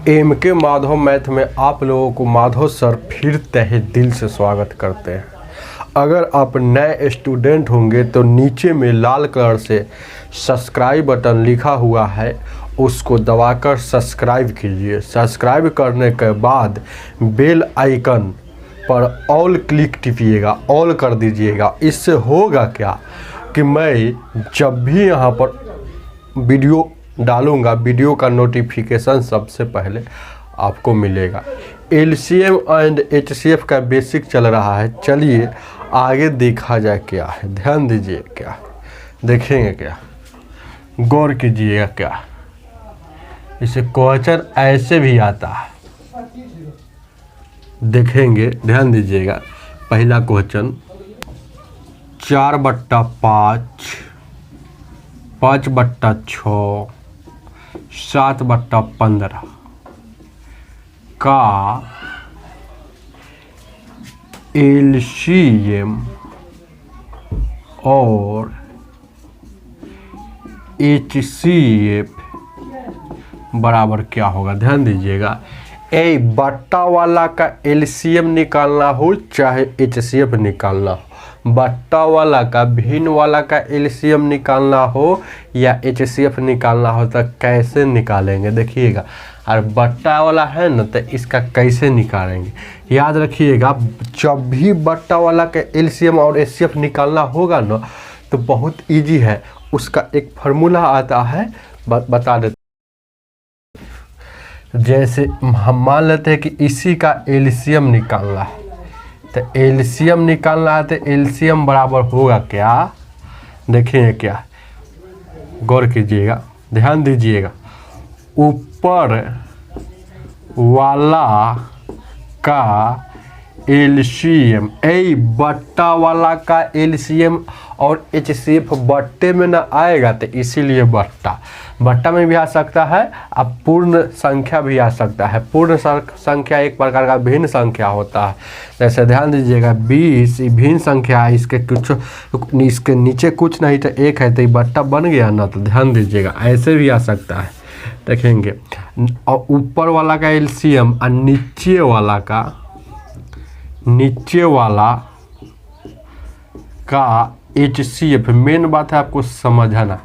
M के Madhav math में आप लोगों को माधव सर फिर तहे दिल से स्वागत करते हैं। अगर आप नए स्टूडेंट होंगे तो नीचे में लाल कलर से सब्सक्राइब बटन लिखा हुआ है, उसको दबाकर सब्सक्राइब कीजिए। सब्सक्राइब करने के बाद बेल आइकन पर ऑल क्लिक टिपिएगा, ऑल कर दीजिएगा। इससे होगा क्या कि मैं जब भी यहाँ पर वीडियो डालूंगा, वीडियो का नोटिफिकेशन सबसे पहले आपको मिलेगा। एलसीएम एंड एचसीएफ का बेसिक चल रहा है, चलिए आगे देखा जाए क्या है। ध्यान दीजिए, क्या देखेंगे, क्या गौर कीजिएगा। क्या इसे क्वेश्चन ऐसे भी आता है, देखेंगे, ध्यान दीजिएगा। पहला क्वेश्चन 4/5, 5/6, 7/15 का एलसीएम और एचसीएफ बराबर क्या होगा। ध्यान दीजिएगा, ए बट्टा वाला का एलसीएम निकालना हो चाहे एचसीएफ निकालना हो, बट्टा वाला का भिन्न वाला का एलसीएम निकालना हो या एचसीएफ निकालना हो तो कैसे निकालेंगे देखिएगा। और बट्टा वाला है ना तो इसका कैसे निकालेंगे याद रखिएगा। जब भी बट्टा वाला का एलसीएम और एचसीएफ निकालना होगा ना तो बहुत इजी है, उसका एक फार्मूला आता है, बता देते। जैसे हम मान लेते हैं कि इसी का एलसीएम निकालना है, तो एलसीएम निकालना है तो एलसीएम बराबर होगा क्या, देखिए क्या, गौर कीजिएगा, ध्यान दीजिएगा। ऊपर वाला का एलसीएम, ए बट्टा वाला का एलसीएम और एचसीएफ बट्टे में ना आएगा तो इसीलिए बट्टा में भी आ सकता है, अब पूर्ण संख्या भी आ सकता है। पूर्ण संख्या एक प्रकार का भिन्न संख्या होता है। जैसे ध्यान दीजिएगा 20 भिन्न संख्या है, इसके नीचे कुछ नहीं तो एक है तो ये बट्टा बन गया ना, तो ध्यान दीजिएगा ऐसे भी आ सकता है, देखेंगे। और ऊपर वाला का एलसीएम और नीचे वाला का एचसीएफ, मेन बात है आपको समझना।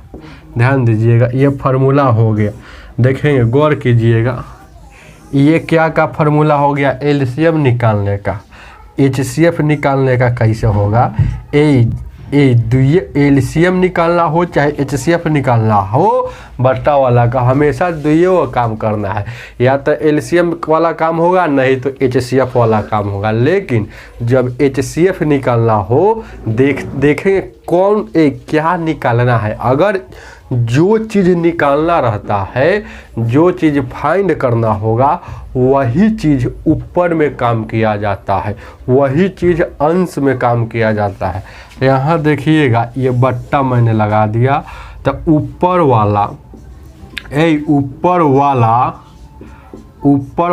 ध्यान दीजिएगा, ये फार्मूला हो गया, देखेंगे, गौर कीजिएगा। ये क्या का फार्मूला हो गया, एलसीएम निकालने का। एचसीएफ निकालने का कैसे होगा, एलसीएम निकालना हो चाहे एचसीएफ निकालना हो, बट्टा वाला का हमेशा दुइयों काम करना है। या तो एलसीएम वाला काम होगा, नहीं तो एचसीएफ वाला काम होगा। लेकिन जब एचसीएफ निकालना हो, देखेंगे कौन क्या निकालना है। अगर जो चीज़ निकालना रहता है, जो चीज़ फाइंड करना होगा, वही चीज़ ऊपर में काम किया जाता है, वही चीज़ अंश में काम किया जाता है। यहाँ देखिएगा, ये बट्टा मैंने लगा दिया, तो ऊपर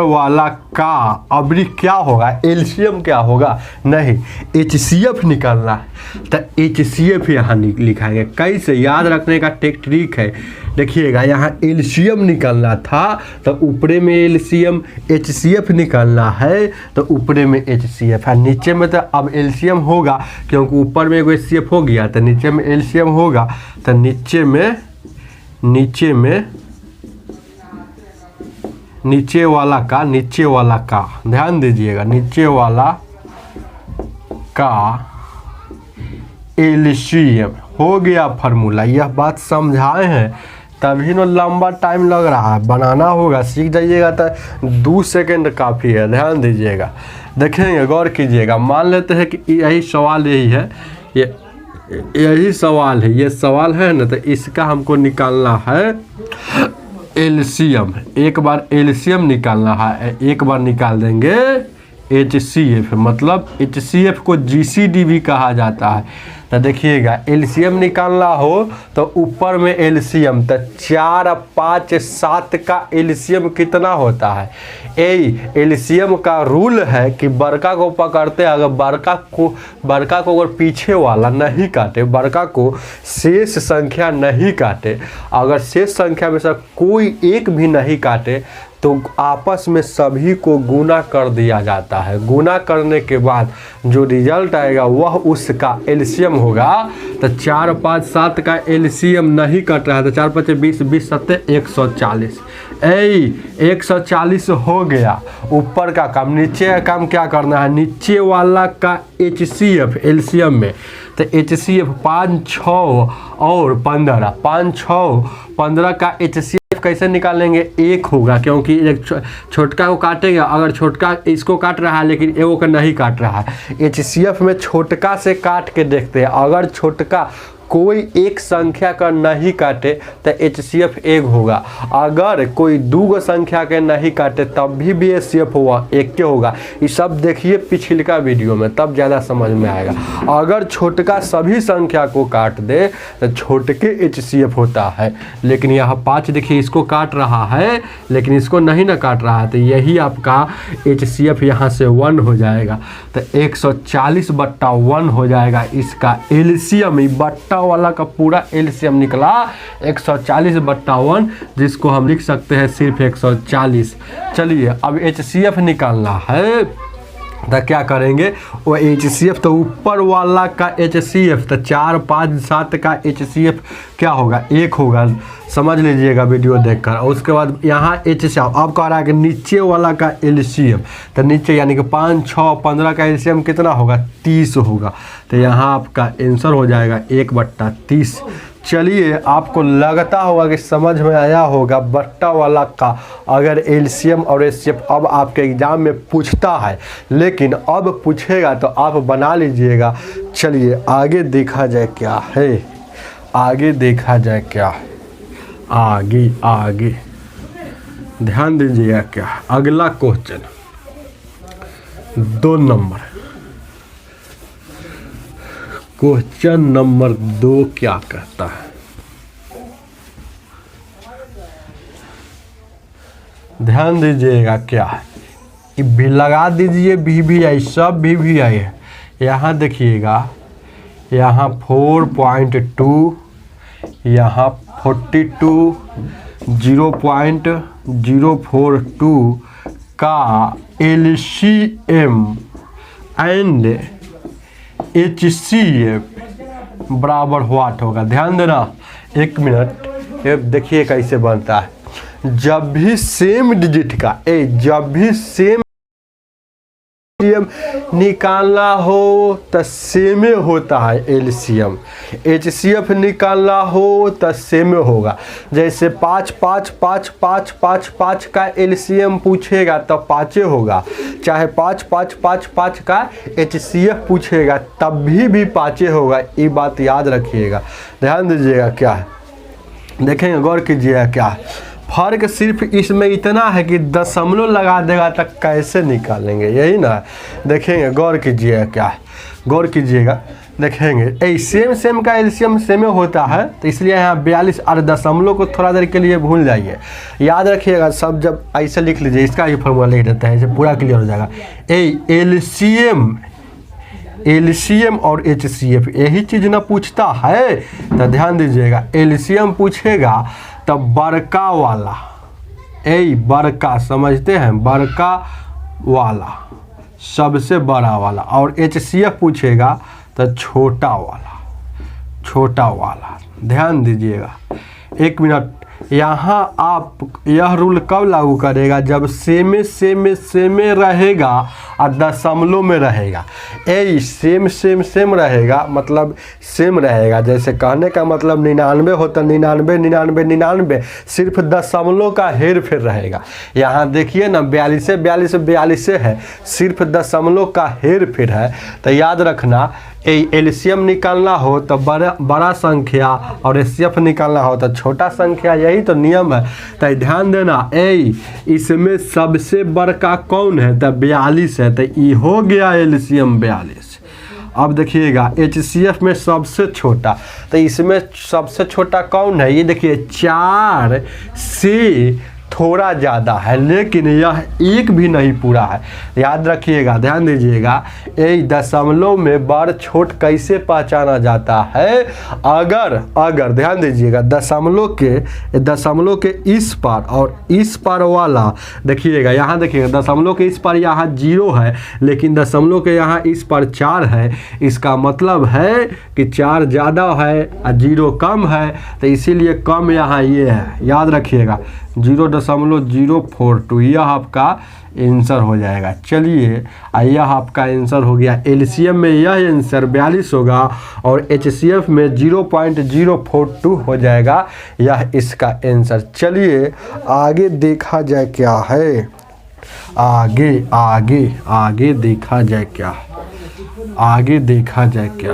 वाला का अबरी क्या होगा, एलसीएम क्या होगा, नहीं एचसीएफ निकालना है तो एचसीएफ यहाँ लिखाएंगे। कैसे याद रखने का ट्रिक है, देखिएगा, यहाँ एलसीएम निकालना था तो ऊपरे में एलसीएम, एचसीएफ निकालना है तो ऊपरे में एचसीएफ है। नीचे में तो अब एलसीएम होगा क्योंकि ऊपर में एगो एचसीएफ हो गया, तो नीचे में एलसीएम होगा, तो नीचे वाला का ध्यान दीजिएगा, नीचे वाला का एलसीएम हो गया फार्मूला। यह बात समझाए हैं तभी ना, लंबा टाइम लग रहा है, बनाना होगा, सीख जाइएगा तो 2 सेकंड काफ़ी है। ध्यान दीजिएगा, देखेंगे, गौर कीजिएगा। मान लेते हैं कि यही सवाल है, यही सवाल है, ये सवाल है ना, तो इसका हमको निकालना है एलसीएम। एक बार एलसीएम निकालना है, एक बार निकाल देंगे एचसीएफ, मतलब एचसीएफ को जीसीडी भी कहा जाता है। तो देखिएगा, एलसीएम निकालना हो तो ऊपर में एलसीएम, तो 4, 5, 7 का एलसीएम कितना होता है। एलसीएम का रूल है कि बड़का को पकड़ते, अगर बड़का को अगर पीछे वाला नहीं काटे, बड़का को शेष संख्या नहीं काटे, अगर शेष संख्या में से कोई एक भी नहीं काटे तो आपस में सभी को गुना कर दिया जाता है। गुना करने के बाद जो रिजल्ट आएगा वह उसका एलसीएम होगा। तो 4 5 7 का एलसीएम नहीं कट रहा है, तो 4 5 20 20 7 140। 140 हो गया। ऊपर का काम, नीचे का काम क्या करना है, नीचे वाला का HCF एलसीएम में। तो HCF 5 6 और 15, 5 6 15 का HCF कैसे निकालेंगे, 1 होगा, क्योंकि एक छोटका को काटेगा। अगर छोटका इसको काट रहा है लेकिन एगो का नहीं काट रहा है, HCF में छोटका से काट के देखते हैं। अगर छोटका कोई एक संख्या का नहीं काटे तो HCF 1 होगा। अगर कोई 2 संख्या के नहीं काटे तब भी HCF हुआ 1 के होगा। ये सब देखिए पिछले वीडियो में, तब ज़्यादा समझ में आएगा। अगर छोटका सभी संख्या को काट दे तो छोटके HCF होता है। लेकिन यहाँ 5 देखिए इसको काट रहा है लेकिन इसको नहीं ना काट रहा है, तो यही आपका HCF यहाँ से 1 हो जाएगा। तो 140/1 हो जाएगा इसका एलसीएम। बट्टा वाला का पूरा एलसीएम निकला 140/1, जिसको हम लिख सकते हैं सिर्फ 140। चलिए अब HCF निकालना है, तो क्या करेंगे, वो HCF तो ऊपर वाला का HCF, तो 4 5 7 का HCF क्या होगा, 1 होगा। समझ लीजिएगा वीडियो देखकर। और उसके बाद यहाँ HCF अब कह रहा है कि नीचे वाला का एलसीएम, तो नीचे यानी कि 5 6 15 का एलसीएम कितना होगा, 30 होगा। तो यहाँ आपका आंसर हो जाएगा 1/30। चलिए आपको लगता होगा कि समझ में आया होगा बट्टा वाला का अगर एलसीएम और एचसीएफ अब आपके एग्जाम में पूछता है, लेकिन अब पूछेगा तो आप बना लीजिएगा। चलिए आगे देखा जाए क्या है, आगे देखा जाए क्या है, आगे ध्यान दीजिएगा क्या। अगला क्वेश्चन 2 नंबर, क्वेश्चन नंबर 2 क्या कहता है, ध्यान दीजिएगा क्या है। भी लगा दीजिए VVI, सब VVI है। यहाँ देखिएगा, यहाँ 4.2, यहाँ 42, 0.042 का LCM एंड HCF बराबर व्हाट होगा। ध्यान देना, 1 मिनट। ये देखिए कैसे बनता है। जब भी सेम डिजिट का जब भी सेम एलसीएम निकालना हो तो सेम होता है एलसीएम। HCF निकालना हो तो सेम होगा। जैसे 5 5 5 5 5 5 का एलसीएम पूछेगा तो 5 होगा, चाहे 5 5 5 5 का HCF पूछेगा तब भी 5 होगा। ये बात याद रखिएगा, ध्यान दीजिएगा क्या है। देखेंगे, गौर कीजिएगा क्या है। फर्क सिर्फ इसमें इतना है कि दशमलव लगा देगा तो कैसे निकालेंगे, यही ना। देखेंगे, गौर कीजिएगा क्या है, गौर कीजिएगा। देखेंगे सेम का एलसीएम सेम होता है, तो इसलिए यहाँ 42 और दशमलव को थोड़ा देर के लिए भूल जाइए, याद रखिएगा। सब जब ऐसे लिख लीजिए, इसका ही फॉर्मूला लिख देते हैं, इसे पूरा क्लियर हो जाएगा। एलसीएम और HCF यही चीज़ ना पूछता है, तो ध्यान दीजिएगा। एलसीएम पूछेगा तो बड़का वाला, बड़का समझते हैं, बड़का वाला, सबसे बड़ा वाला। और HCF पूछेगा तो छोटा वाला। ध्यान दीजिएगा, 1 मिनट। यहाँ आप यह रूल कब लागू करेगा, जब सेम रहेगा और दशमलव में रहेगा। सेम रहेगा मतलब सेम रहेगा, जैसे कहने का मतलब 99 होता 99, सिर्फ दशमलव का हेर फेर रहेगा। यहाँ देखिए ना, 42 है, सिर्फ दशमलव का हेर फेर है। तो याद रखना, एलसीएम निकालना हो तो बड़ा संख्या और HCF निकालना हो तो छोटा संख्या, यही तो नियम है। तो ध्यान देना, इसमें सबसे बड़का कौन है, तो 42 है, तो ये हो गया एलसीएम 42। अब देखिएगा HCF में सबसे छोटा, तो इसमें सबसे छोटा कौन है, ये देखिए 4 से थोड़ा ज़्यादा है, लेकिन यह एक भी नहीं पूरा है। याद रखिएगा, ध्यान दीजिएगा, एक दशमलव में बड़ छोट कैसे पहचाना जाता है? अगर ध्यान दीजिएगा, दशमलव के इस पार और इस पार वाला, देखिएगा यहाँ, देखिएगा दशमलव के इस पार यहाँ 0 है, लेकिन दशमलव के यहाँ इस पार 4 है। इसका मतलब है कि 4 ज़्यादा है और 0 कम है, तो इसीलिए कम यहाँ ये है। याद रखिएगा 0.042, यह आपका आंसर हो जाएगा। चलिए, यह आपका आंसर हो गया। एलसीएम में यह आंसर 42 होगा और एचसीएफ में 0.042 हो जाएगा, यह इसका आंसर। चलिए आगे देखा जाए क्या है, आगे देखा जाए क्या, आगे देखा जाए क्या।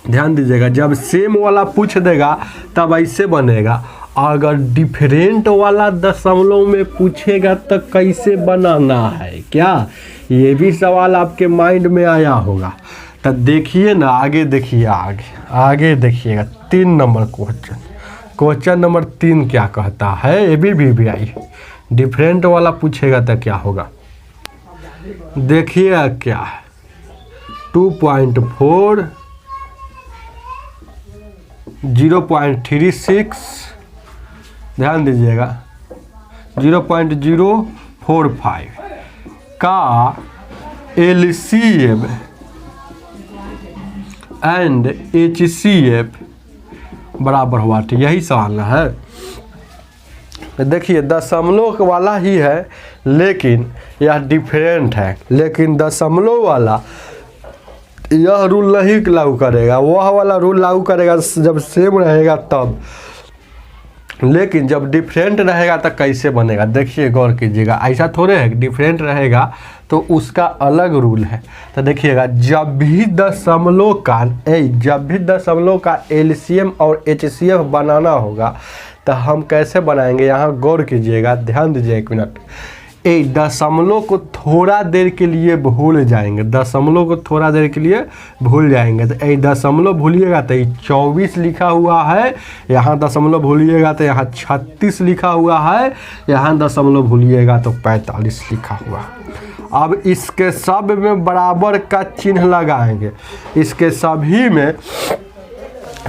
ध्यान दीजिएगा, जब सेम वाला पूछ देगा तब ऐसे बनेगा, अगर डिफरेंट वाला दशमलव में पूछेगा तो कैसे बनाना है, क्या ये भी सवाल आपके माइंड में आया होगा? तो देखिए ना, आगे देखिए, आगे देखिएगा 3 नंबर क्वेश्चन नंबर 3 क्या कहता है? ये भी आई, डिफरेंट वाला पूछेगा तो क्या होगा? देखिए क्या है, 2.4, 0.36, ध्यान दीजिएगा 0.045 का एलसीएम एंड एचसीएफ बराबर हुआ। यही सवाल है। देखिए दशमलव वाला ही है, लेकिन यह डिफरेंट है, लेकिन दशमलव वाला यह रूल नहीं लागू करेगा, वह वाला रूल लागू करेगा जब सेम रहेगा तब, लेकिन जब डिफरेंट रहेगा तो कैसे बनेगा? देखिए गौर कीजिएगा, ऐसा थोड़े है डिफरेंट रहेगा तो उसका अलग रूल है। तो देखिएगा, जब भी दशमलव का एलसीएम और एचसीएफ बनाना होगा तो हम कैसे बनाएंगे? यहाँ गौर कीजिएगा, ध्यान दीजिए 1 मिनट। दशमलव को थोड़ा देर के लिए भूल जाएंगे, दशमलव को थोड़ा देर के लिए भूल जाएंगे। तो दशमलव भूलिएगा तो 24 लिखा हुआ है, यहाँ दशमलव भूलिएगा तो यहाँ 36 लिखा हुआ है, यहाँ दशमलव भूलिएगा तो 45 लिखा हुआ। अब इसके सब में बराबर का चिन्ह लगाएंगे, इसके सभी में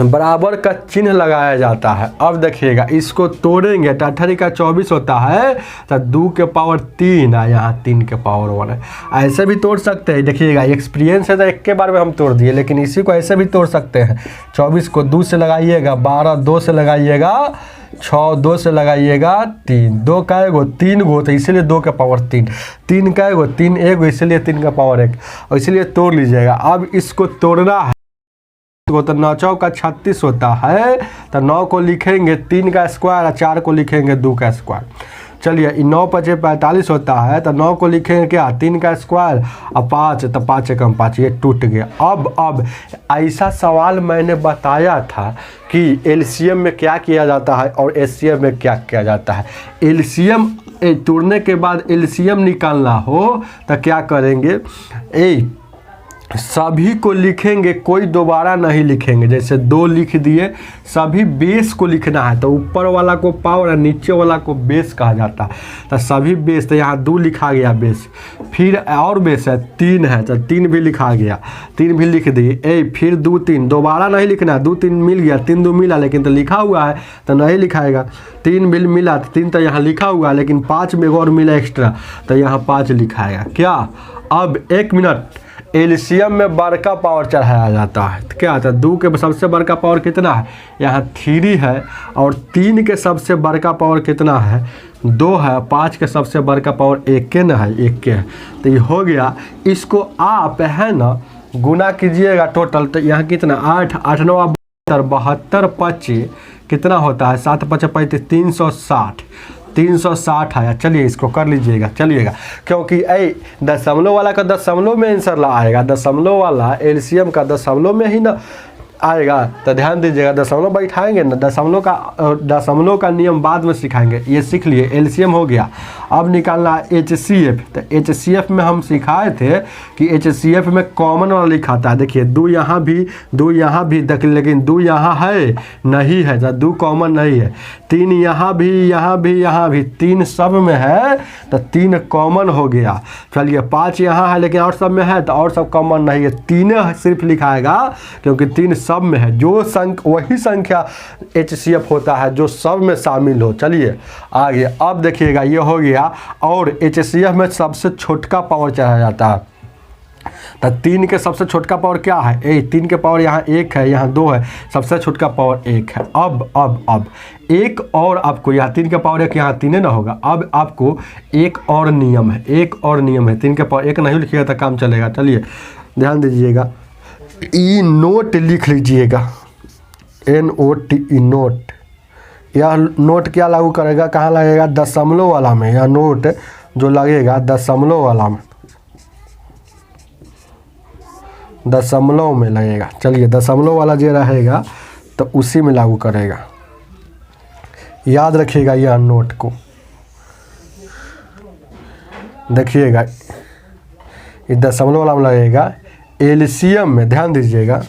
बराबर का चिन्ह लगाया जाता है। अब देखिएगा, इसको तोड़ेंगे तो 18 का 24 होता है, तो 2 के पावर 3 है, यहाँ 3 के पावर 1 है। ऐसे भी तोड़ सकते हैं, देखिएगा एक्सपीरियंस है तो एक के बार में हम तोड़ दिए, लेकिन इसी को ऐसे भी तोड़ सकते हैं। 24 को 2 से लगाइएगा, 12 2 से लगाइएगा, 6 2 से लगाइएगा, 3 2 का एगो 3 गो, तो इसीलिए 2 के पावर 3, 3 का एगो 3 एगो, इसलिए 3 का पावर 1, और इसीलिए तोड़ लीजिएगा। अब इसको तोड़ना है तो 9 चौक का 36 होता है, तो 9 को लिखेंगे 3 का स्क्वायर और 4 को लिखेंगे 2 का स्क्वायर। चलिए 9 5 45 होता है, तो 9 को लिखेंगे क्या? 3 का स्क्वायर और 5, तो 5 एकम 5, ये टूट गया। अब ऐसा सवाल मैंने बताया था कि एलसीएम में क्या किया जाता है और एचसीएफ में क्या किया जाता है। एलसीएम तोड़ने के बाद एलसीएम निकालना हो तो क्या करेंगे? सभी को लिखेंगे, कोई दोबारा नहीं लिखेंगे। जैसे 2 लिख दिए, सभी बेस को लिखना है, तो ऊपर वाला को पावर और नीचे वाला को बेस कहा जाता है। तो सभी बेस, तो यहाँ 2 लिखा गया बेस, फिर और बेस है 3 है, तो 3 भी लिखा गया, 3 भी लिख दिए। फिर 2 3 दोबारा नहीं लिखना, 2 3 मिल गया, 3 2 मिला, लेकिन तो लिखा हुआ है तो नहीं लिखाएगा। 3 भी मिला, 3 तो यहाँ लिखा हुआ है, लेकिन 5 में और मिला एक्स्ट्रा, तो यहाँ 5 लिखाएगा। क्या? अब 1 मिनट, एलसीएम में बड़का पावर चढ़ाया जाता है, तो क्या आता है? 2 के सबसे बड़का पावर कितना है? यहाँ 3 है, और 3 के सबसे बड़का पावर कितना है? 2 है। 5 के सबसे बड़का पावर 1 के ना है, 1 के है, तो ये हो गया। इसको आप है ना गुना कीजिएगा टोटल, तो यहाँ कितना? 8 8 9 72 25 कितना होता है? 7 5 35 360 आया। चलिए इसको कर लीजिएगा, चलिएगा, क्योंकि दशमलव वाला का दशमलव में आंसर ला आएगा, दशमलव वाला एलसीएम का दशमलव में ही ना आएगा तो ध्यान दीजिएगा, दशमलव बैठाएंगे ना, दशमलव का नियम बाद में सिखाएंगे, ये सीख लिए। एलसीएम हो गया, अब निकालना HCF। तो HCF में हम सिखाए थे कि HCF में कॉमन वाला लिखा था। देखिए 2 यहाँ भी, 2 यहाँ भी, लेकिन 2 यहाँ है नहीं है, तो 2 कॉमन नहीं है। 3 यहाँ भी, यहाँ भी, यहाँ भी, 3 सब में है तो 3 कॉमन हो गया। चलिए 5 यहाँ है लेकिन और सब में है तो और सब कॉमन नहीं है, 3 सिर्फ लिखाएगा क्योंकि 3 सब में है। जो वही संख्या HCF होता है जो सब में शामिल हो। चलिए आगे, अब देखिएगा ये हो गया। और HCF में सबसे छोटका पावर चढ़ा जाता है, तो 3 के सबसे छोटका पावर क्या है? 3 के पावर यहाँ 1 है, यहाँ 2 है, सबसे छोटका पावर 1 है। अब एक और आपको, यहाँ 3 का पावर 1, यहाँ 3 ना होगा। अब आपको एक और नियम है, 3 के पावर 1 नहीं लिखिएगा तो काम चलेगा। चलिए ध्यान दीजिएगा, ई नोट लिख लीजिएगा, NOT नोट। यह नोट क्या लागू करेगा, कहाँ लगेगा? दशमलव वाला में। यह नोट जो लगेगा दशमलव वाला में, दशमलव में लगेगा। चलिए दशमलव वाला जो रहेगा तो उसी में लागू करेगा, याद रखिएगा यह नोट को। देखिएगा ये दशमलव वाला में लगेगा। एलसीएम में ध्यान दीजिएगा,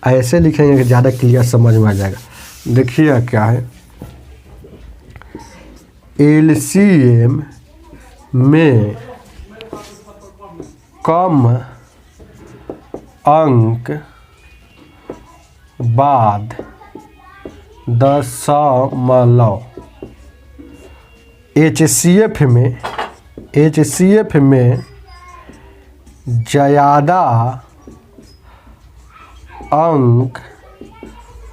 ऐसे लिखेंगे कि ज़्यादा क्लियर समझ में आ जाएगा। देखिए क्या है, एलसीएम में कम अंक बाद दशमलव। HCF में ज़्यादा अंक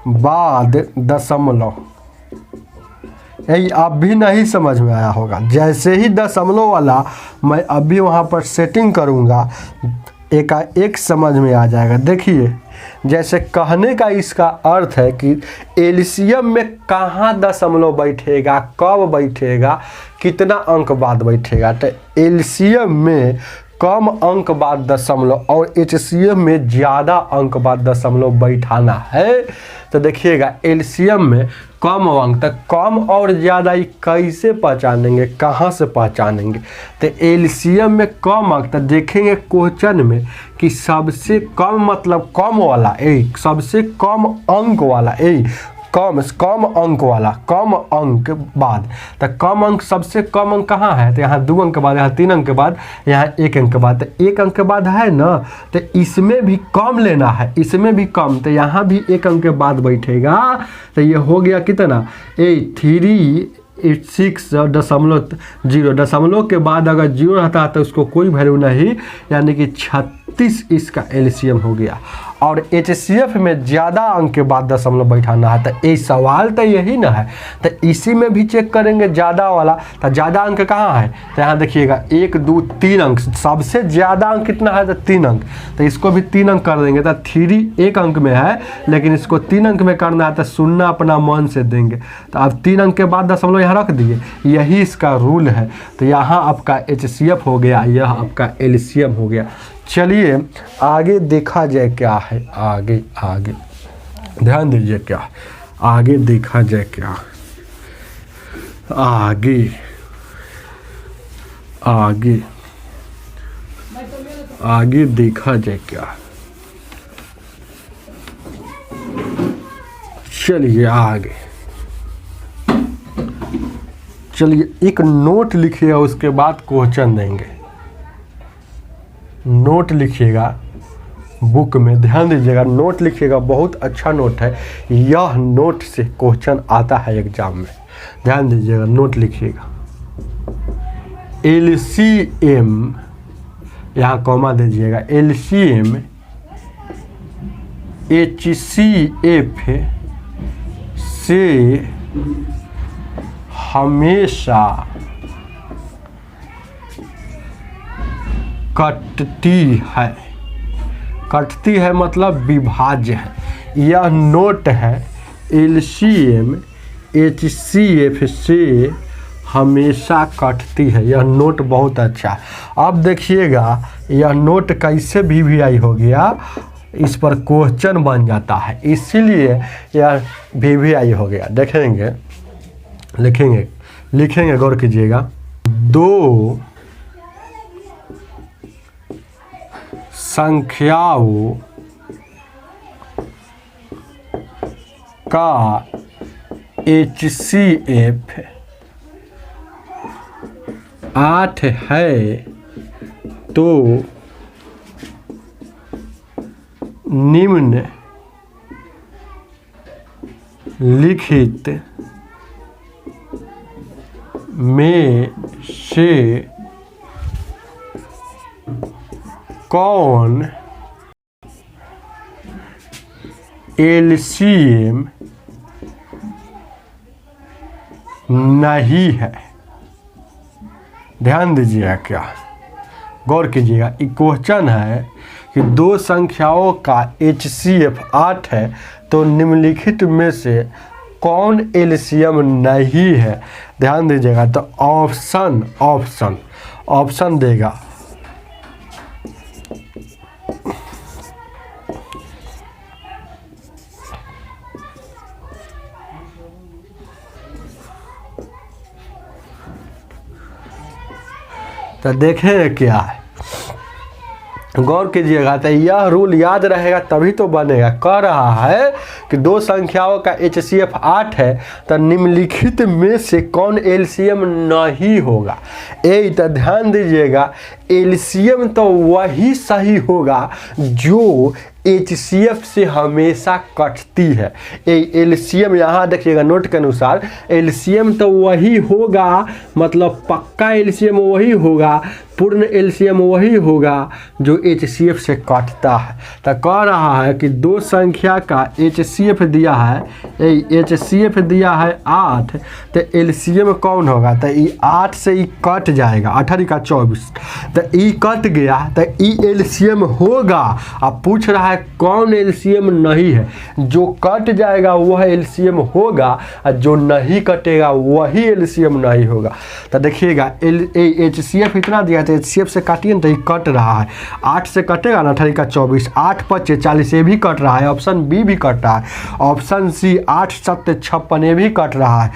बाद दशमलव। यही आप भी नहीं समझ में आया होगा। जैसे ही दशमलव वाला मैं अभी वहाँ पर सेटिंग करूँगा एकाएक समझ में आ जाएगा। देखिए जैसे कहने का इसका अर्थ है कि एलसीएम में कहाँ दशमलव बैठेगा, कब बैठेगा, कितना अंक बाद बैठेगा। तो एलसीएम में कम अंक बाद दशमलव और HCF में ज़्यादा अंक बाद दशमलव बैठाना है। तो देखिएगा एलसीएम में कम अंक, तो कम और ज़्यादा ही कैसे पहचानेंगे, कहाँ से पहचानेंगे? तो एलसीएम में कम अंक, तो देखेंगे क्वेश्चन में कि सबसे कम मतलब कम वाला, सबसे कम अंक वाला, कम अंक वाला, कम अंक बाद। तो कम अंक, सबसे कम अंक कहाँ है? तो यहाँ 2 अंक के बाद, यहाँ 3 अंक के बाद, यहाँ 1 अंक के बाद। तो 1 अंक के बाद है ना, तो इसमें भी कम लेना है, इसमें भी कम, तो यहाँ भी 1 अंक के बाद बैठेगा। तो ये हो गया कितना? 386.0। दशमलव के बाद अगर 0 रहता है तो उसको कोई वैल्यू नहीं, यानी कि 36 इसका एलसीएम हो गया। और HCF में ज़्यादा अंक के बाद दशमलव बैठाना है। तो ये सवाल तो यही ना है, तो इसी में भी चेक करेंगे ज़्यादा वाला। तो ज़्यादा अंक कहाँ है? तो यहाँ देखिएगा 1 2 3 अंक, सबसे ज़्यादा अंक कितना है? तो 3 अंक। तो इसको भी 3 अंक कर देंगे। तो 3 1 अंक में है लेकिन इसको 3 अंक में करना है, तो 0 अपना मन से देंगे। तो अब 3 अंक के बाद दशमलव यहाँ रख दिए, यही इसका रूल है। तो यहाँ आपका HCF हो गया, यह आपका एलसीएम हो गया। चलिए आगे देखा जाए क्या है, आगे ध्यान दीजिए क्या आगे देखा जाए, क्या आगे देखा जाए क्या। चलिए एक नोट लिखिएगा, उसके बाद क्वेश्चन देंगे। नोट लिखिएगा बुक में, ध्यान दीजिएगा, नोट लिखिएगा, बहुत अच्छा नोट है। यह नोट से क्वेश्चन आता है एग्जाम में, ध्यान दीजिएगा। नोट लिखिएगा, एलसीएम, यहाँ कॉमा दीजिएगा, एलसीएम HCF से हमेशा कटती है मतलब विभाज्य है। यह नोट है, एलसीएम HCF से हमेशा कटती है। यह नोट बहुत अच्छा है। अब देखिएगा यह नोट कैसे वीवीआई हो गया, इस पर क्वेश्चन बन जाता है, इसीलिए यह वीवीआई हो गया। देखेंगे, लिखेंगे गौर कीजिएगा। 2 संख्याओं का HCF 8 है तो निम्न लिखित में से कौन LCM नहीं है। ध्यान दीजिएगा, क्या गौर कीजिएगा, ये क्वेश्चन है कि 2 संख्याओं का HCF 8 है तो निम्नलिखित में से कौन LCM नहीं है। ध्यान दीजिएगा, तो ऑप्शन देगा। तो देखें क्या है, गौर कीजिएगा। तो यह रूल याद रहेगा तभी तो बनेगा। कह रहा है कि 2 संख्याओं का HCF 8 है तो निम्नलिखित में से कौन LCM नहीं होगा। तो ध्यान दीजिएगा, LCM तो वही सही होगा जो HCF से हमेशा कटती है। LCM यहाँ देखिएगा, नोट के अनुसार LCM तो वही होगा, मतलब पक्का LCM वही होगा, पूर्ण LCM वही होगा जो HCF से कटता है। तो कह रहा है कि 2 संख्या का HCF दिया है, HCF दिया है 8, तो LCM कौन होगा। तो ये 8 से ये कट जाएगा, 18 का 24, तो ये कट गया तो ये LCM होगा। अब पूछ रहा है कौन LCM नहीं है। जो कट जाएगा वह LCM होगा और जो नहीं कटेगा वही LCM नहीं होगा। तो देखिएगा HCF इतना दिया तो HCF से काटिए ना, तो ये कट रहा है, 8 से कटेगा ना, 18 का 24, 8 5 40, ये भी कट रहा है, ऑप्शन बी भी कट रहा है, ऑप्शन सी 8 7 56, ये भी कट रहा है,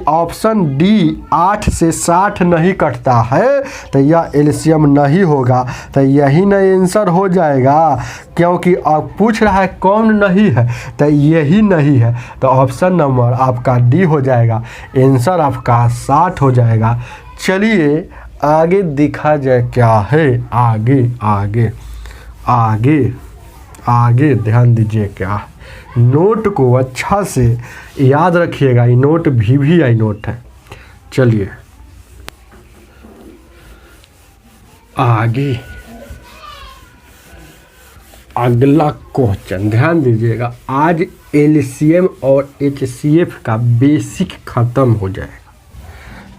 ऑप्शन डी 8 से 60 नहीं कटता है, तो यह LCM नहीं होगा। तो यही नहीं आंसर हो जाएगा, क्योंकि अब पूछ रहा है कौन नहीं है, तो यही नहीं है। तो ऑप्शन नंबर आपका डी हो जाएगा, आंसर आपका 60 हो जाएगा। चलिए आगे दिखा जाए क्या है। आगे ध्यान दीजिए क्या है। नोट को अच्छा से याद रखिएगा, ये नोट VVI नोट है। चलिए आगे अगला क्वेश्चन ध्यान दीजिएगा। आज LCM और HCF का बेसिक खत्म हो जाएगा।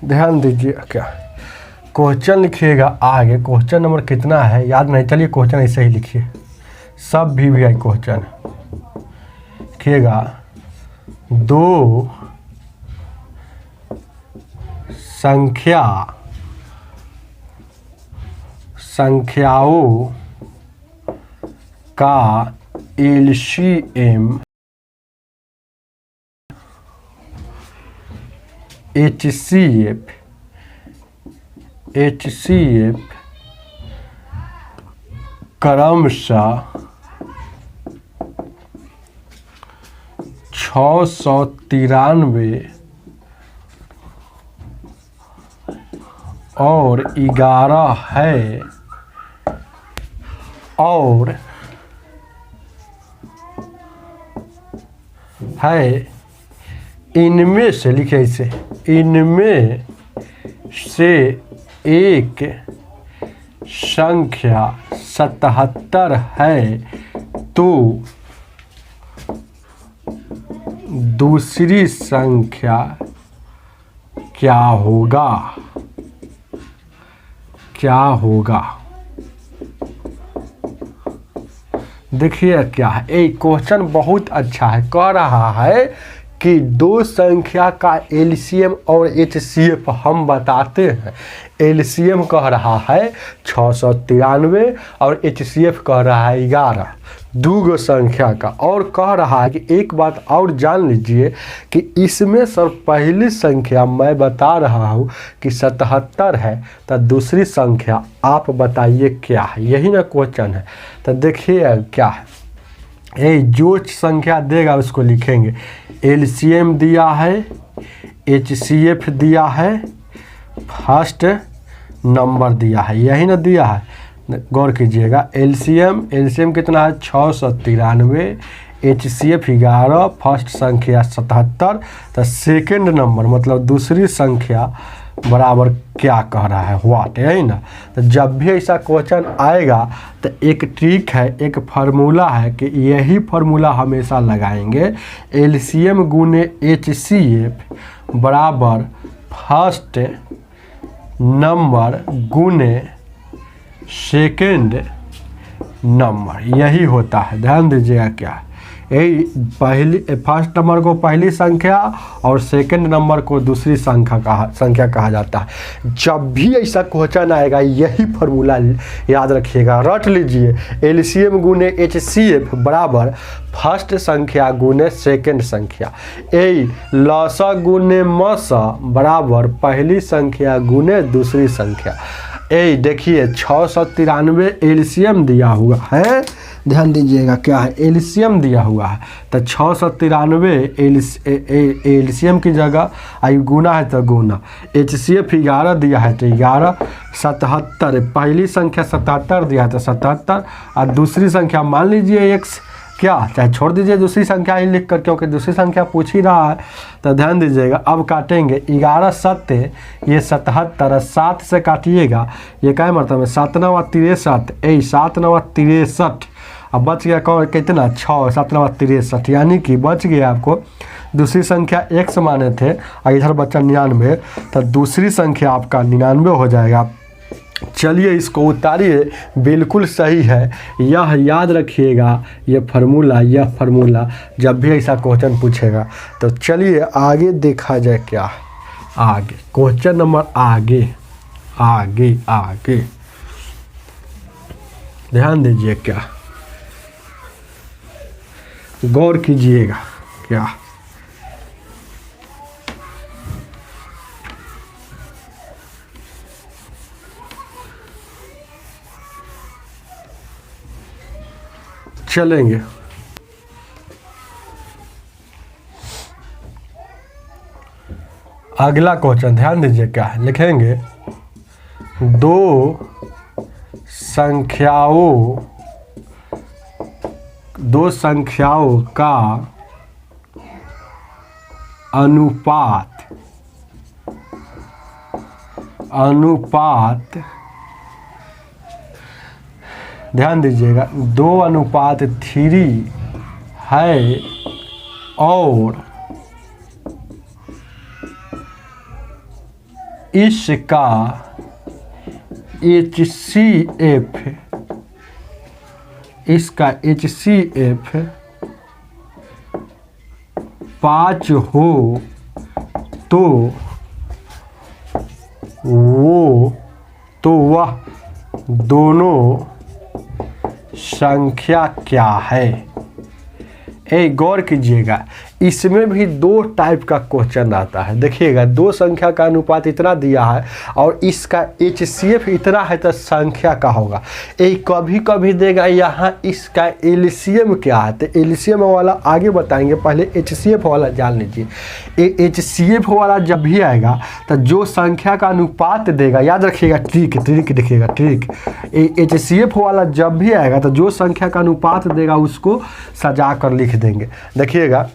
ध्यान दीजिए क्या क्वेश्चन लिखिएगा। आगे क्वेश्चन नंबर कितना है याद नहीं, चलिए क्वेश्चन ऐसे ही लिखिए, सब VVI क्वेश्चन लिखिएगा। 2 संख्याओं का LCM HCF क्रमशः 693 और 11 है, और इनमें से लिखे इसे, इनमें से एक संख्या 77 है तो दूसरी संख्या क्या होगा। देखिए क्या है, ये क्वेश्चन बहुत अच्छा है। कह रहा है कि दो संख्या का एलसीएम और एचसीएफ हम बताते हैं। एलसीएम कह रहा है 693 और एचसीएफ कह रहा है 11, दो संख्या का। और कह रहा है कि एक बात और जान लीजिए कि इसमें सर पहली संख्या मैं बता रहा हूँ कि 77 है, तो दूसरी संख्या आप बताइए क्या है, यही ना क्वेश्चन है। तो देखिए क्या है, ये जो संख्या देगा उसको लिखेंगे। एलसीएम दिया है, एचसीएफ दिया है, फर्स्ट नंबर दिया है, यही ना दिया है, गौर कीजिएगा। एलसीएम कितना है 693, एचसीएफ 11, फर्स्ट संख्या 77, तो सेकंड नंबर मतलब दूसरी संख्या बराबर क्या कह रहा है, व्हाट, यही ना। तो जब भी ऐसा क्वेश्चन आएगा तो एक ट्रिक है, एक फार्मूला है कि यही फार्मूला हमेशा लगाएंगे। एलसीएम गुने एचसीएफ बराबर फर्स्ट नंबर गुने सेकेंड नंबर, यही होता है। ध्यान दीजिएगा क्या, यही पहली फर्स्ट नंबर को पहली संख्या और सेकंड नंबर को दूसरी संख्या कहा जाता है। जब भी ऐसा क्वेश्चन आएगा यही फार्मूला याद रखिएगा, रट लीजिए। एलसीएम गुने एचसीएफ बराबर फर्स्ट संख्या गुने सेकंड संख्या, यही लसा गुने मसा बराबर पहली संख्या गुने दूसरी संख्या। ए देखिए 693 एलसीएम दिया हुआ है, ध्यान दीजिएगा क्या है, एलसीएम दिया हुआ है। तो 693 एलसीएम की जगह आई गुना है तो गुना, एचसीएफ 11 दिया है तो 11, 77 पहली संख्या 77 दिया है तो 77, और दूसरी संख्या मान लीजिए x, क्या चाहे छोड़ दीजिए दूसरी संख्या ही लिख कर, क्योंकि दूसरी संख्या पूछ ही रहा है। तो ध्यान दीजिएगा, अब काटेंगे 11 7 ये 77, 7 से काटिएगा ये क्या मतलब है 7 9 63, 7 9 63, अब बच गया कौन कितना 6, 7 9 63, यानी कि बच गया आपको दूसरी संख्या x माने थे और इधर बचा 99, तो दूसरी संख्या आपका 99 हो जाएगा। चलिए इसको उतारिए, बिल्कुल सही है, यह याद रखिएगा, यह फार्मूला जब भी ऐसा क्वेश्चन पूछेगा। तो चलिए आगे देखा जाए क्या है, आगे क्वेश्चन नंबर आगे आगे आगे ध्यान दीजिए, क्या गौर कीजिएगा क्या, चलेंगे अगला क्वेश्चन। ध्यान दीजिए क्या है, लिखेंगे दो संख्याओं का अनुपात ध्यान दीजिएगा 2:3 है और इसका HCF 5 हो तो वह दोनों संख्या क्या है। गौर कीजिएगा, इसमें भी दो टाइप का क्वेश्चन आता है। देखिएगा, दो संख्या का अनुपात इतना दिया है और इसका HCF इतना है तो संख्या का होगा। कभी कभी देगा यहाँ इसका LCM क्या है, तो LCM वाला आगे बताएंगे, पहले HCF वाला जान लीजिए। HCF वाला जब भी आएगा तो जो संख्या का अनुपात देगा, याद रखिएगा, ट्रिक देखिएगा, ट्रिक HCF वाला जब भी आएगा तो जो संख्या का अनुपात देगा उसको सजा कर लिख देंगे। देखिएगा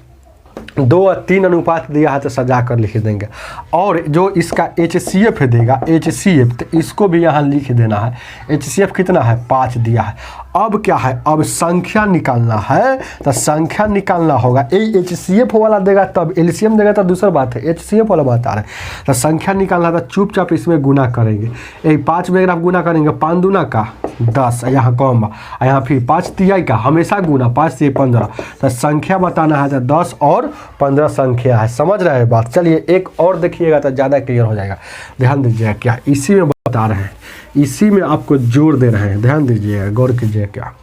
2 और 3 अनुपात दिया है तो सजा कर लिख देंगे, और जो इसका HCF देगा HCF तो इसको भी यहाँ लिख देना है। HCF कितना है 5 दिया है। अब क्या है, अब संख्या निकालना है, तो संख्या निकालना होगा। HCF वाला देगा तब LCM देगा तो दूसरा बात है, HCF वाला बात आ रहा है। तो संख्या निकालना था, चुपचाप इसमें गुना करेंगे। 5 में अगर आप गुना करेंगे 5 दूना का 10, यहाँ कॉमा, यहाँ फिर 5 तिहाई का हमेशा गुना, 5 से 15, तो संख्या बताना है तो 10 और 15 संख्या है। समझ रहे हैं बात? चलिए एक और देखिएगा तो ज़्यादा क्लियर हो जाएगा। ध्यान दीजिएगा, क्या इसी में बता रहे हैं, इसी में आपको जोड़ दे रहे हैं। ध्यान दीजिएगा, गौर कीजिए। क्या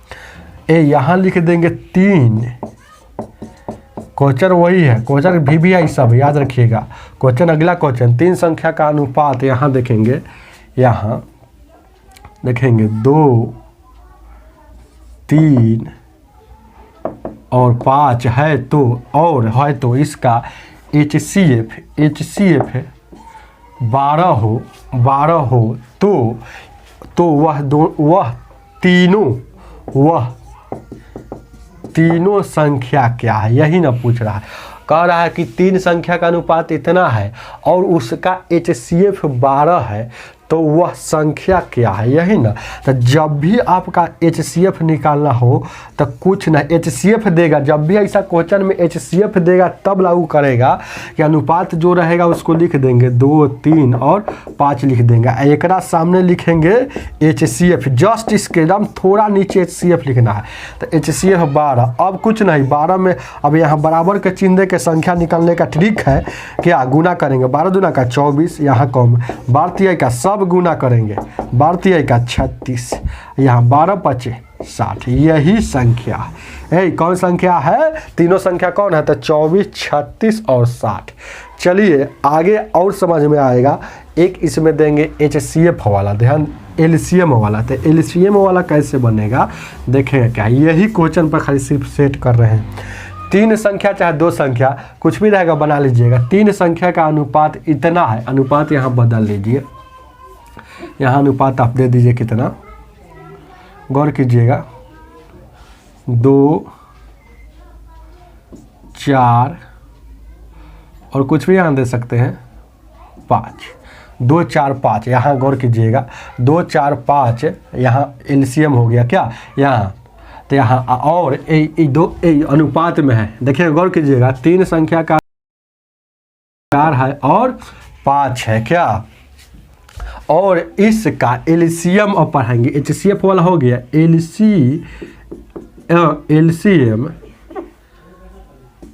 यहाँ लिख देंगे 3, क्वेश्चन वही है, क्वेश्चन भी है सब याद रखिएगा। क्वेश्चन अगला क्वेश्चन, 3 संख्या का अनुपात यहाँ देखेंगे, यहाँ देखेंगे 2, 3 और 5 है तो, और है तो इसका HCF है 12 हो तो वह तीनों संख्या क्या है, यही ना पूछ रहा है। कह रहा है कि 3 संख्या का अनुपात इतना है और उसका HCF 12 है, तो वह संख्या क्या है, यही ना। तो जब भी आपका HCF निकालना हो तो कुछ ना HCF देगा, जब भी ऐसा क्वेश्चन में HCF देगा तब लागू करेगा कि अनुपात जो रहेगा उसको लिख देंगे 2, 3 और 5 लिख देंगे। एक सामने लिखेंगे HCF, जस्ट इसके एकदम थोड़ा नीचे HCF लिखना है, तो HCF 12। अब कुछ नहीं, 12 में अब यहाँ बराबर के चिन्ह दे के संख्या निकालने का ट्रिक है, क्या गुना करेंगे, 12 दूना का 24, यहाँ कम 12 तिहाई का सब गुना करेंगे, 12 तिहाई का 36, यहाँ 12 पचे 60, यही संख्या है। कौन संख्या है? तीनों संख्या कौन है? तो 24, 36 और 60। चलिए आगे और समझ में आएगा। एक इसमें देंगे HCF वाला, ध्यान LCM वाला। तो LCM वाला कैसे बनेगा देखेंगे। क्या यही क्वेश्चन पर खाली सिर्फ सेट कर रहे हैं। 3 संख्या चाहे 2 संख्या कुछ भी रहेगा बना लीजिएगा। 3 संख्या का अनुपात इतना है, अनुपात यहाँ बदल लीजिए, यहाँ अनुपात आप दे दीजिए कितना, गौर कीजिएगा, 2, 4 और कुछ भी यहाँ दे सकते हैं 5, 2, 4, 5, यहाँ गौर कीजिएगा 2, 4, 5 यहाँ LCM हो गया क्या यहाँ, तो यहाँ और दो अनुपात में है। देखिए गौर कीजिएगा, 3 संख्या का 4 है और 5 है क्या, और इसका LCM अब पढ़ाएंगे। HCF वाला हो गया, LCM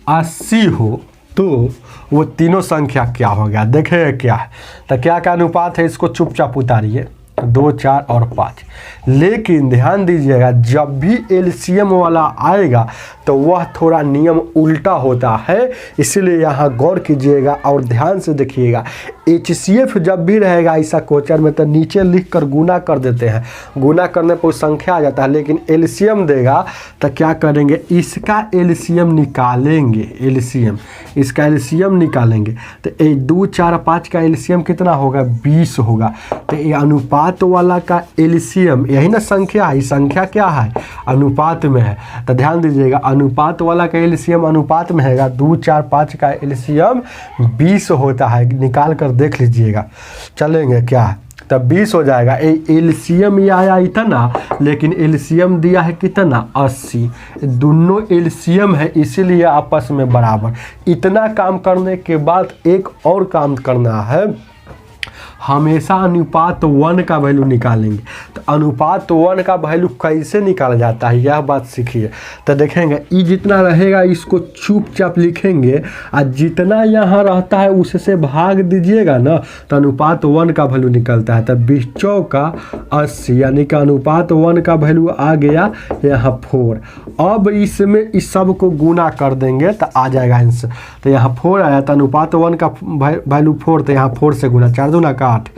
80 हो तो वो तीनों संख्या क्या हो गया, देखें क्या है। तो क्या का अनुपात है, इसको चुपचाप उतारिए, 2, 4 और 5। लेकिन ध्यान दीजिएगा, जब भी LCM वाला आएगा तो वह थोड़ा नियम उल्टा होता है, इसलिए यहाँ गौर कीजिएगा और ध्यान से देखिएगा। HCF जब भी रहेगा ऐसा क्वेश्चन में तो नीचे लिख कर गुना कर देते हैं, गुना करने पर संख्या आ जाता है। लेकिन LCM देगा तो क्या करेंगे, इसका LCM निकालेंगे, इसका LCM निकालेंगे। तो 2, 4, 5 का LCM कितना होगा, 20 होगा। तो ये अनुपात वाला का LCM, यही ना संख्या है, संख्या क्या है, अनुपात में है। तो ध्यान दीजिएगा, अनुपात वाला का LCM अनुपात में है, 2, 4, 5 का LCM 20 होता है, निकाल कर देख लीजिएगा। चलेंगे क्या, तब 20 हो जाएगा। LCM ये आया इतना, लेकिन LCM दिया है कितना, 80। दोनों LCM है इसीलिए आपस में बराबर। इतना काम करने के बाद एक और काम करना है, हमेशा अनुपात 1 का वैल्यू निकालेंगे। तो अनुपात 1 का वैल्यू कैसे निकाला जाता है यह बात सीखिए। तो देखेंगे ई जितना रहेगा इसको चुपचाप लिखेंगे, और जितना यहाँ रहता है उससे भाग दीजिएगा ना, तो अनुपात 1 का वैल्यू निकलता है। तो 20 चौका 80, यानी कि अनुपात 1 का वैल्यू आ गया यहाँ 4। अब इसमें इस सब को गुना कर देंगे तो आ जाएगा आंसर। तो यहाँ 4 आया, तो अनुपात 1 का वैल्यू 4, तो यहाँ 4 से गुना, 4 दूना का 8।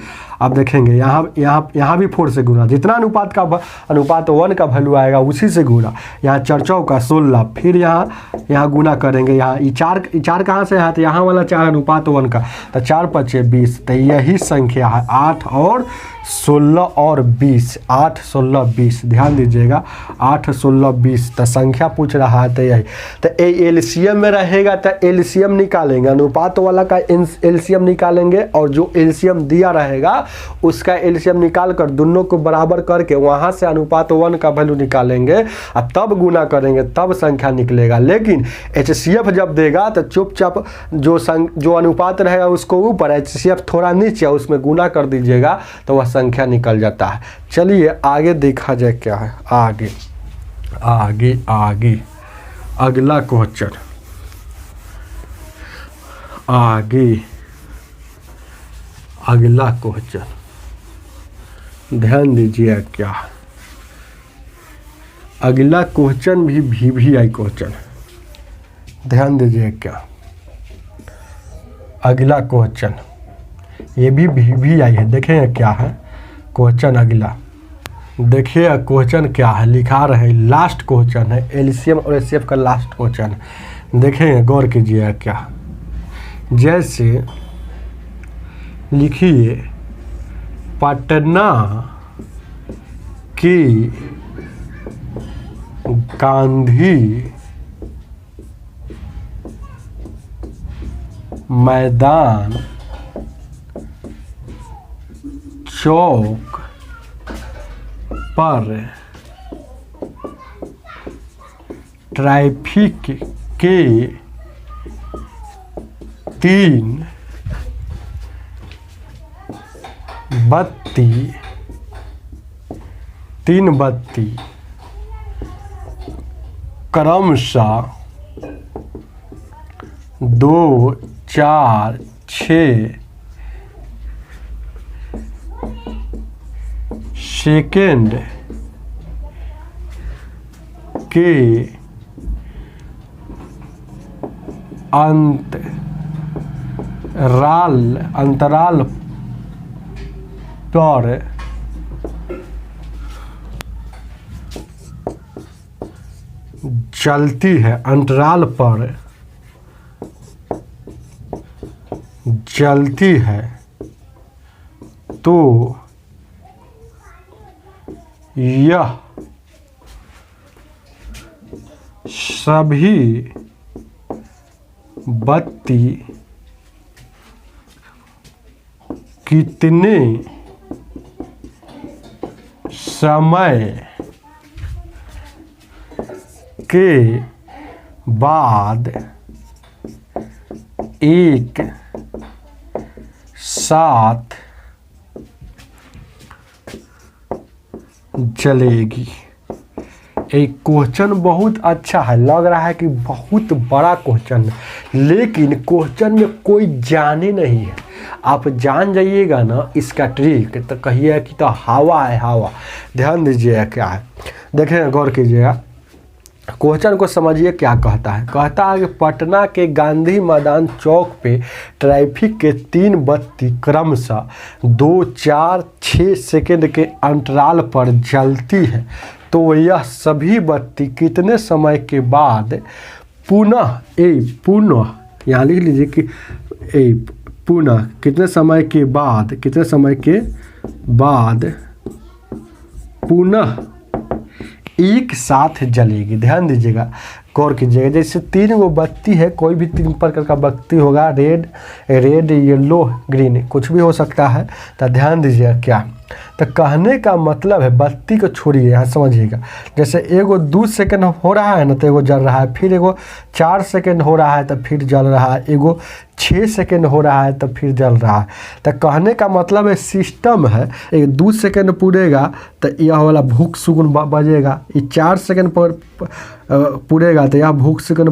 अब देखेंगे यहाँ भी 4 से गुना, जितना अनुपात 1 का वैल्यू आएगा उसी से गुना। यहाँ 4 चौका 16, फिर यहाँ गुना करेंगे। यहाँ ये 4 कहाँ से है, तो यहाँ वाला 4 अनुपात 1 का, तो 4 पचे 20। तो यही संख्या है, 8 और 16 और 20, 8, 16, 20। ध्यान दीजिएगा, 8, 16, 20। तो संख्या पूछ रहा है तो यही। तो LCM में रहेगा तो LCM निकालेंगे, अनुपात वाला का LCM निकालेंगे, और जो LCM दिया रहेगा उसका एलसीएम निकाल कर दोनों को बराबर करके वहाँ से अनुपात 1 का वैल्यू निकालेंगे और तब गुना करेंगे, तब संख्या निकलेगा। लेकिन HCF जब देगा तो चुपचाप जो अनुपात रहेगा उसको ऊपर, HCF थोड़ा नीचे, उसमें गुना कर दीजिएगा तो वह संख्या निकल जाता है। चलिए आगे देखा जाए क्या है। आगे आगे आगे अगला क्वेश्चन, आगे अगला क्वेश्चन ध्यान दीजिए क्या है। अगला क्वेश्चन भी VVI क्वेश्चन, ध्यान दीजिए क्या अगला क्वेश्चन, ये भी VVI है। देखें क्या है क्वेश्चन अगला, देखिए क्वेश्चन क्या है, लिखा रहे लास्ट क्वेश्चन है, एलसीएम और एचसीएफ का लास्ट क्वेश्चन। देखें गौर कीजिए क्या, जैसे लिखिए पटना की गांधी मैदान चौक पर ट्रैफिक के 3 बत्ती क्रमशः 2, 4, 6 सेकेंड के अंतराल पर चलती है, अंतराल पर चलती है, तो यह सभी बत्ती कितने समय के बाद एक साथ जलेगी। एक क्वेश्चन बहुत अच्छा है, लग रहा है कि बहुत बड़ा क्वेश्चन है, लेकिन क्वेश्चन में कोई जाने नहीं है। आप जान जाइएगा ना इसका ट्रिक तो कहिए कि तो हवा है हवा। ध्यान दीजिए क्या है, देखें गौर कीजिएगा, क्वेश्चन को समझिए क्या कहता है। कहता है कि पटना के गांधी मैदान चौक पे ट्रैफिक के 3 बत्ती क्रमशः 2, 4, 6 सेकेंड के अंतराल पर जलती है, तो यह सभी बत्ती कितने समय के बाद पुनः यहाँ लिख लीजिए कि पुनः कितने समय के बाद पुनः एक साथ जलेगी। ध्यान दीजिएगा, गौर कीजिएगा, जैसे 3 गो बत्ती है, कोई भी 3 प्रकार का बत्ती होगा, रेड, येलो, ग्रीन, कुछ भी हो सकता है। तो ध्यान दीजिएगा क्या, तो कहने का मतलब है बत्ती को छोड़िए, यहाँ समझिएगा, जैसे एगो 2 सेकेंड हो रहा है ना तो एगो जल रहा है, फिर एगो 4 सेकेंड हो रहा है तो फिर जल रहा है, एगो 6 सेकेंड हो रहा है तो फिर जल रहा है। तो कहने का मतलब है सिस्टम है, एक 2 सेकेंड पूरेगा तो यह वाला भूख सुकून बजेगा, ये 4 सेकेंड पर पूरेगा तो यह भूख सुकून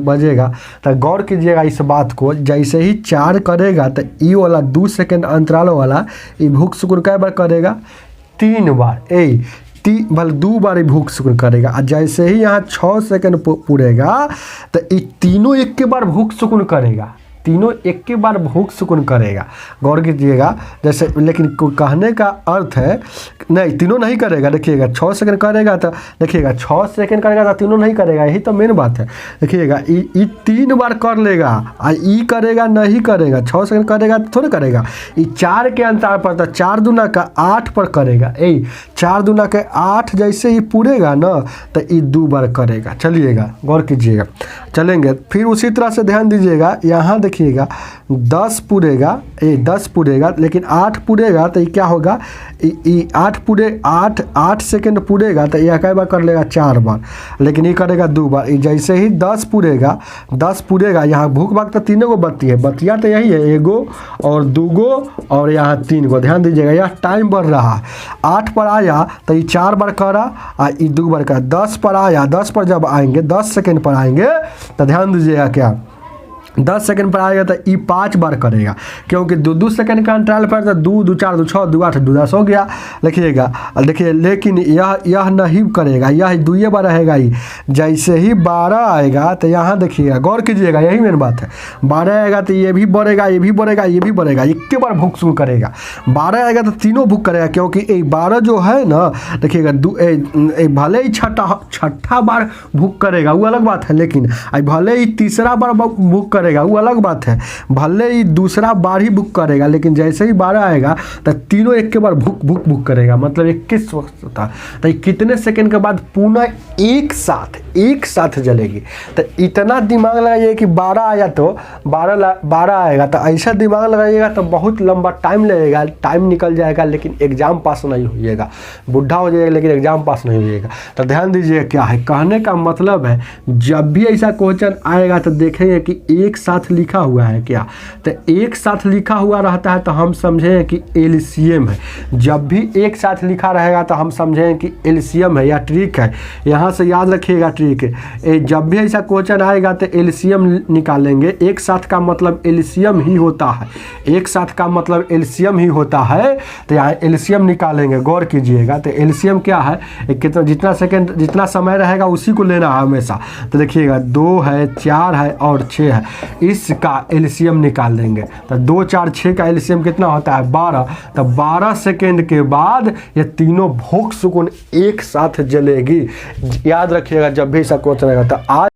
बजेगा। तो गौर कीजिएगा इस बात को, जैसे ही 4 करेगा तो ये वाला 2 सेकेंड अंतराल वाला ये भूख सुकून कै बार करेगा, 3 बार, भले 2 बार ही भूख सुकून करेगा। और जैसे ही यहाँ 6 सेकेंड पूरेगा तो ये तीनों एक के बार भूख सुकून करेगा, तीनों एक के बार भूख सुकून करेगा। गौर कीजिएगा, जैसे लेकिन कहने का अर्थ है नहीं, तीनों नहीं करेगा। देखिएगा 6 सेकंड करेगा तो देखिएगा 6 सेकंड करेगा तो तीनों नहीं करेगा, यही तो मेन बात है। देखिएगा ये 3 बार कर लेगा और ई करेगा नहीं करेगा, 6 सेकंड करेगा तो थोड़ा करेगा। ये 4 के अंतर पर तो 4 दूना का 8 पर करेगा, 4 दूना के 8 जैसे ही पूरेगा ना तो ये 2 बार करेगा। चलिएगा गौर कीजिएगा, चलेंगे फिर उसी तरह से ध्यान दीजिएगा। यहाँ देखिएगा 10 पूरेगा, ये 10 पूरेगा, लेकिन 8 पूरेगा तो ये क्या होगा, 8 सेकंड पूरेगा तो ये कई बार कर लेगा 4 बार, लेकिन ये करेगा 2 बार। जैसे ही 10 पूरेगा यहाँ भूख भाग तो 3 गो बत्ती है, बत्तियाँ तो यही है, 1 गो और 2 गो और यहाँ 3 गो। ध्यान दीजिएगा यह टाइम बढ़ रहा है। 8 पर आया तो ये 4 बार करा और ये 2 बार करा। 10 पर आया, 10 पर जब आएंगे, 10 सेकंड पर आएंगे तो ध्यान दीजिएगा क्या 10 सेकंड पर आएगा तो ये 5 बार करेगा, क्योंकि 2 सेकंड का अंतराल पर तो 2 2 4 2 6 2 8 2 10 हो गया। लिखिएगा, देखिए लेकिन यह नहीं करेगा, यह 2 बार रहेगा ही। जैसे ही 12 आएगा तो यहाँ देखिएगा, गौर कीजिएगा, यही मेन बात है। 12 आएगा तो ये भी बढ़ेगा, ये भी बढ़ेगा, ये भी बढ़ेगा, एक बार भूख शुरू करेगा। 12 आएगा तो तीनों भूख करेगा, क्योंकि 12 जो है ना, देखिएगा भले ही छठा बार भूख करेगा वो अलग बात है, लेकिन भले ही तीसरा बार भूख करेगा वो अलग बात है, भले ही दूसरा बार ही बुक करेगा, लेकिन जैसे ही 12 आएगा तो तीनों एक के बार बुक करेगा, मतलब 21 वक्त होता है। तो कितने सेकंड के बाद पुनः एक साथ जलेगी। तो इतना दिमाग लगाइए कि 12 आया तो 12 आएगा तो ऐसा दिमाग लगाइएगा तो बहुत लंबा टाइम लगेगा, टाइम निकल जाएगा, लेकिन एग्जाम पास नहीं होइएगा, बुढ़ा हो जाएगा लेकिन एग्जाम पास नहीं होइएगा। तो ध्यान दीजिए क्या है, कहने का मतलब है जब भी ऐसा क्वेश्चन आएगा तो देखेंगे कि एक साथ लिखा हुआ है क्या, तो एक साथ लिखा हुआ रहता है तो हम समझें कि एलसीएम है। जब भी एक साथ लिखा रहेगा तो हम समझें कि एलसीएम है या ट्रिक है। यहाँ से याद रखिएगा ट्रिक है, जब भी ऐसा क्वेश्चन आएगा तो एलसीएम निकालेंगे। एक साथ का मतलब एलसीएम ही होता है, एक साथ का मतलब एलसीएम ही होता है, तो यहाँ एलसीएम निकालेंगे। गौर कीजिएगा, तो एलसीएम क्या है, कितना जितना सेकंड जितना समय रहेगा उसी को लेना है हमेशा। तो देखिएगा 2 है, 4 है और 6 है, इसका एलसीएम निकाल देंगे। तो 2 4 6 का एलसीएम कितना होता है 12। तो 12 सेकंड के बाद ये तीनों भूख सुकून एक साथ जलेगी। याद रखिएगा जब भी ऐसा क्वेश्चन आएगा। तो आज